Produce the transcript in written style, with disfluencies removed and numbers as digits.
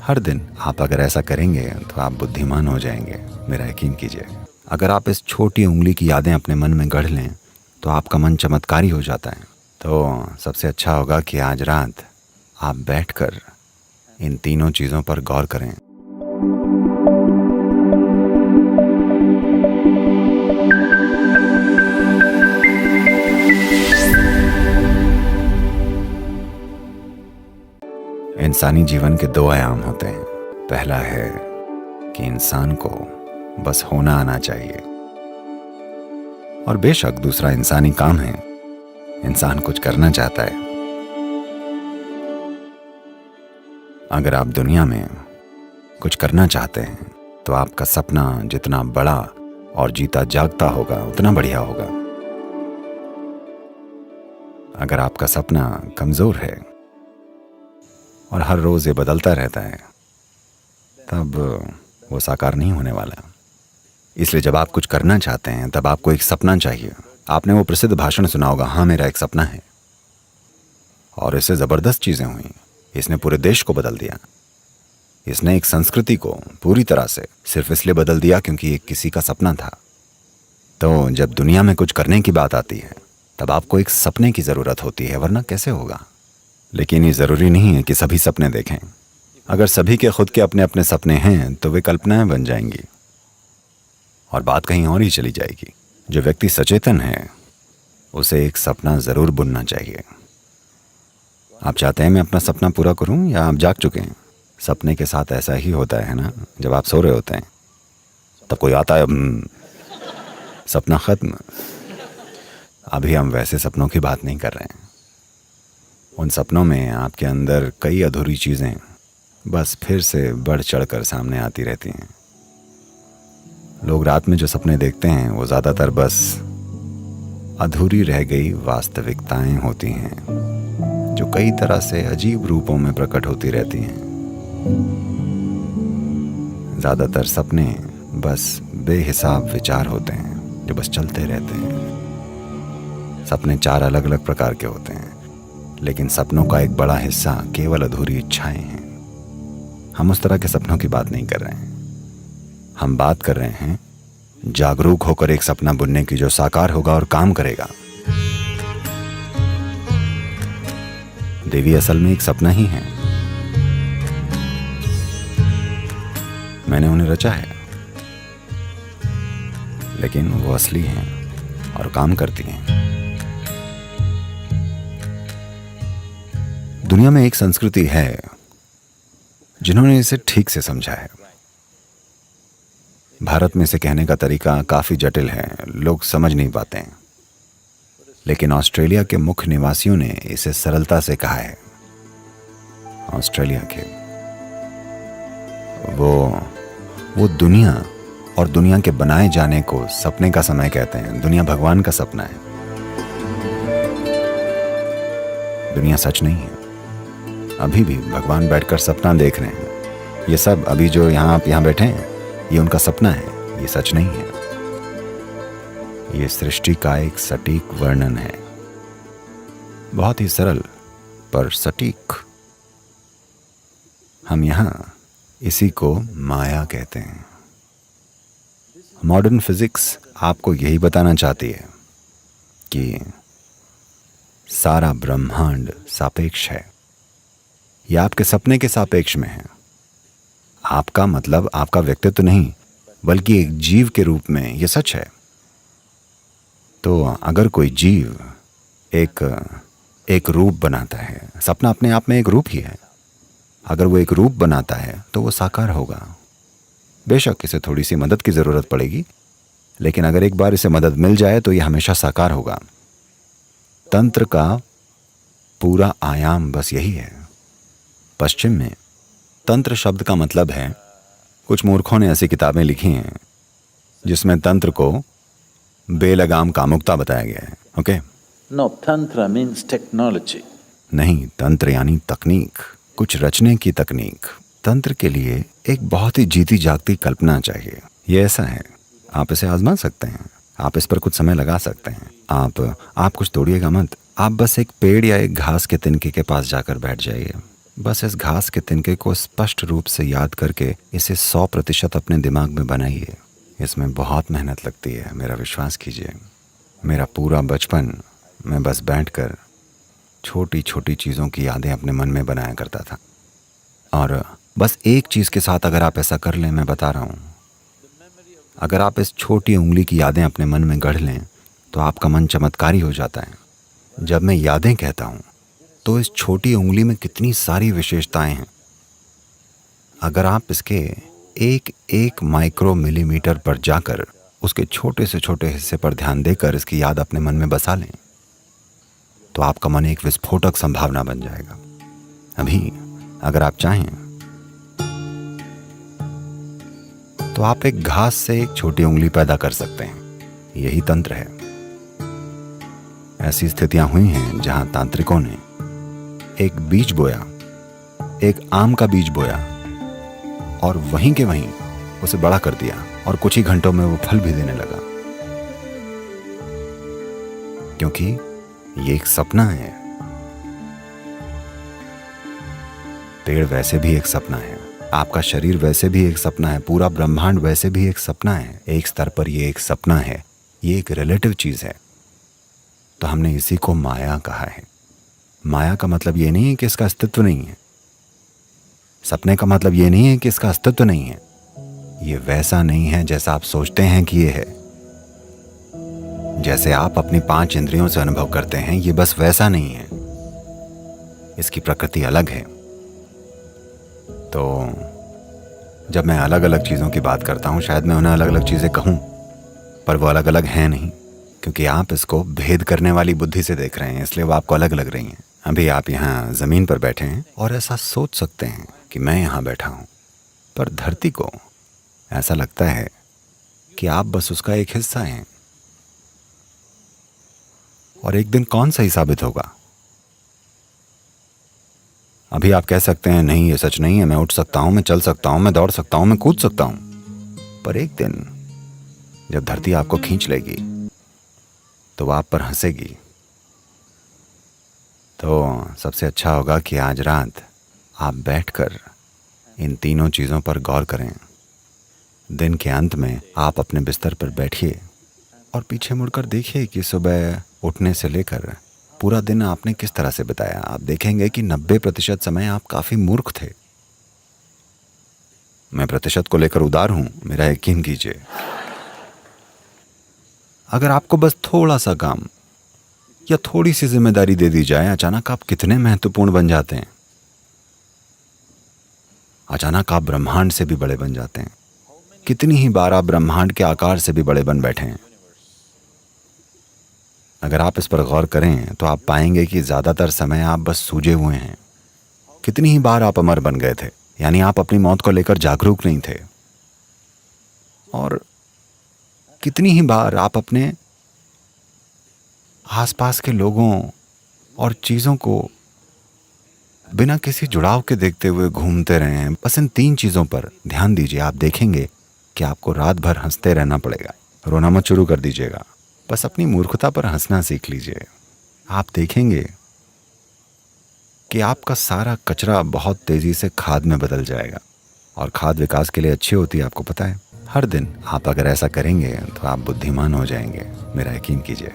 हर दिन आप अगर ऐसा करेंगे तो आप बुद्धिमान हो जाएंगे, मेरा यकीन कीजिए। अगर आप इस छोटी उंगली की यादें अपने मन में गढ़ लें तो आपका मन चमत्कारी हो जाता है। तो सबसे अच्छा होगा कि आज रात आप बैठकर इन तीनों चीज़ों पर गौर करें। इंसानी जीवन के दो आयाम होते हैं। पहला है कि इंसान को बस होना आना चाहिए, और बेशक दूसरा इंसानी काम है, इंसान कुछ करना चाहता है। अगर आप दुनिया में कुछ करना चाहते हैं तो आपका सपना जितना बड़ा और जीता जागता होगा उतना बढ़िया होगा। अगर आपका सपना कमजोर है और हर रोज ये बदलता रहता है, तब वो साकार नहीं होने वाला। इसलिए जब आप कुछ करना चाहते हैं तब आपको एक सपना चाहिए। आपने वो प्रसिद्ध भाषण सुना होगा, हाँ मेरा एक सपना है, और इससे जबरदस्त चीजें हुई। इसने पूरे देश को बदल दिया। इसने एक संस्कृति को पूरी तरह से सिर्फ इसलिए बदल दिया क्योंकि ये किसी का सपना था। तो जब दुनिया में कुछ करने की बात आती है तब आपको एक सपने की जरूरत होती है, वरना कैसे होगा। लेकिन ये जरूरी नहीं है कि सभी सपने देखें। अगर सभी के खुद के अपने अपने सपने हैं तो वे कल्पनाएं बन जाएंगी और बात कहीं और ही चली जाएगी। जो व्यक्ति सचेतन है उसे एक सपना जरूर बुनना चाहिए। आप चाहते हैं मैं अपना सपना पूरा करूं, या आप जाग चुके हैं? सपने के साथ ऐसा ही होता है ना, जब आप सो रहे होते हैं तब कोई आता है, सपना खत्म। अभी हम वैसे सपनों की बात नहीं कर रहे हैं। उन सपनों में आपके अंदर कई अधूरी चीजें बस फिर से बढ़ चढ़कर सामने आती रहती हैं। लोग रात में जो सपने देखते हैं वो ज्यादातर बस अधूरी रह गई वास्तविकताएं होती हैं, जो कई तरह से अजीब रूपों में प्रकट होती रहती हैं। ज्यादातर सपने बस बेहिसाब विचार होते हैं जो बस चलते रहते हैं। सपने 4 अलग अलग प्रकार के होते हैं, लेकिन सपनों का एक बड़ा हिस्सा केवल अधूरी इच्छाएं हैं। हम उस तरह के सपनों की बात नहीं कर रहे हैं। हम बात कर रहे हैं जागरूक होकर एक सपना बुनने की, जो साकार होगा और काम करेगा। देवी असल में एक सपना ही है। मैंने उन्हें रचा है, लेकिन वो असली हैं और काम करती हैं। दुनिया में एक संस्कृति है जिन्होंने इसे ठीक से समझा है। भारत में इसे कहने का तरीका काफी जटिल है, लोग समझ नहीं पाते हैं। लेकिन ऑस्ट्रेलिया के मुख्य निवासियों ने इसे सरलता से कहा है। ऑस्ट्रेलिया के वो दुनिया और दुनिया के बनाए जाने को सपने का समय कहते हैं। दुनिया भगवान का सपना है। दुनिया सच नहीं है। अभी भी भगवान बैठकर सपना देख रहे हैं। ये सब अभी जो आप यहाँ बैठे हैं, ये उनका सपना है, ये सच नहीं है। ये सृष्टि का एक सटीक वर्णन है, बहुत ही सरल पर सटीक। हम यहाँ इसी को माया कहते हैं। मॉडर्न फिजिक्स आपको यही बताना चाहती है कि सारा ब्रह्मांड सापेक्ष है। यह आपके सपने के सापेक्ष में है। आपका मतलब आपका व्यक्तित्व नहीं, बल्कि एक जीव के रूप में यह सच है। तो अगर कोई जीव एक रूप बनाता है, सपना अपने आप में एक रूप ही है। अगर वो एक रूप बनाता है तो वो साकार होगा। बेशक इसे थोड़ी सी मदद की जरूरत पड़ेगी, लेकिन अगर एक बार इसे मदद मिल जाए तो यह हमेशा साकार होगा। तंत्र का पूरा आयाम बस यही है। पश्चिम में तंत्र शब्द का मतलब है, कुछ मूर्खों ने ऐसी किताबें लिखी हैं जिसमें तंत्र को बेलगाम कामुकता बताया गया है। Okay? No, tantra means technology. नहीं, तंत्र यानी तकनीक, कुछ रचने की तकनीक। तंत्र के लिए एक बहुत ही जीती जागती कल्पना चाहिए। ये ऐसा है, आप इसे आजमा सकते हैं। आप इस पर कुछ समय लगा सकते हैं। आप कुछ तोड़िएगा मत। आप बस एक पेड़ या एक घास के तिनके के पास जाकर बैठ जाइए। बस इस घास के तिनके को स्पष्ट रूप से याद करके इसे 100% अपने दिमाग में बनाइए। इसमें बहुत मेहनत लगती है, मेरा विश्वास कीजिए। मेरा पूरा बचपन मैं बस बैठकर छोटी छोटी चीज़ों की यादें अपने मन में बनाया करता था। और बस एक चीज़ के साथ अगर आप ऐसा कर लें, मैं बता रहा हूँ, अगर आप इस छोटी उंगली की यादें अपने मन में गढ़ लें तो आपका मन चमत्कारी हो जाता है। जब मैं यादें कहता हूँ तो इस छोटी उंगली में कितनी सारी विशेषताएं हैं। अगर आप इसके एक एक माइक्रो मिलीमीटर पर जाकर उसके छोटे से छोटे हिस्से पर ध्यान देकर इसकी याद अपने मन में बसा लें तो आपका मन एक विस्फोटक संभावना बन जाएगा। अभी अगर आप चाहें तो आप एक घास से एक छोटी उंगली पैदा कर सकते हैं। यही तंत्र है। ऐसी स्थितियां हुई हैं जहां तांत्रिकों ने एक बीज बोया, एक आम का बीज बोया और वहीं के वहीं उसे बड़ा कर दिया और कुछ ही घंटों में वो फल भी देने लगा, क्योंकि ये एक सपना है। पेड़ वैसे भी एक सपना है, आपका शरीर वैसे भी एक सपना है, पूरा ब्रह्मांड वैसे भी एक सपना है। एक स्तर पर ये एक सपना है, ये एक रिलेटिव चीज है। तो हमने इसी को माया कहा है। माया का मतलब ये नहीं है कि इसका अस्तित्व नहीं है। सपने का मतलब ये नहीं है कि इसका अस्तित्व नहीं है। ये वैसा नहीं है जैसा आप सोचते हैं कि ये है। जैसे आप अपनी 5 इंद्रियों से अनुभव करते हैं, ये बस वैसा नहीं है। इसकी प्रकृति अलग है। तो जब मैं अलग अलग चीज़ों की बात करता हूँ, शायद मैं उन्हें अलग अलग चीज़ें कहूँ, पर वो अलग अलग हैं नहीं, क्योंकि आप इसको भेद करने वाली बुद्धि से देख रहे हैं, इसलिए वो आपको अलग लग रही हैं। अभी आप यहाँ ज़मीन पर बैठे हैं और ऐसा सोच सकते हैं कि मैं यहाँ बैठा हूँ, पर धरती को ऐसा लगता है कि आप बस उसका एक हिस्सा हैं। और एक दिन कौन सही साबित होगा? अभी आप कह सकते हैं नहीं, ये सच नहीं है, मैं उठ सकता हूँ, मैं चल सकता हूँ, मैं दौड़ सकता हूँ, मैं कूद सकता हूँ। पर एक दिन जब धरती आपको खींच लेगी तो आप पर हंसेगी। तो सबसे अच्छा होगा कि आज रात आप बैठकर इन तीनों चीज़ों पर गौर करें। दिन के अंत में आप अपने बिस्तर पर बैठिए और पीछे मुड़कर देखिए कि सुबह उठने से लेकर पूरा दिन आपने किस तरह से बिताया। आप देखेंगे कि 90% समय आप काफ़ी मूर्ख थे। मैं प्रतिशत को लेकर उदार हूं, मेरा यकीन कीजिए। अगर आपको बस थोड़ा सा काम या थोड़ी सी जिम्मेदारी दे दी जाए, अचानक आप कितने महत्वपूर्ण बन जाते हैं। अचानक आप ब्रह्मांड से भी बड़े बन जाते हैं। कितनी ही बार आप ब्रह्मांड के आकार से भी बड़े बन बैठे हैं। अगर आप इस पर गौर करें तो आप पाएंगे कि ज्यादातर समय आप बस सूझे हुए हैं। कितनी ही बार आप अमर बन गए थे, यानी आप अपनी मौत को लेकर जागरूक नहीं थे। और कितनी ही बार आप अपने आसपास के लोगों और चीजों को बिना किसी जुड़ाव के देखते हुए घूमते रहे हैं। बस इन 3 चीजों पर ध्यान दीजिए, आप देखेंगे कि आपको रात भर हंसते रहना पड़ेगा। रोना मत शुरू कर दीजिएगा, बस अपनी मूर्खता पर हंसना सीख लीजिए। आप देखेंगे कि आपका सारा कचरा बहुत तेजी से खाद में बदल जाएगा। और खाद विकास के लिए अच्छी होती है, आपको पता है। हर दिन आप अगर ऐसा करेंगे तो आप बुद्धिमान हो जाएंगे, मेरा यकीन कीजिए।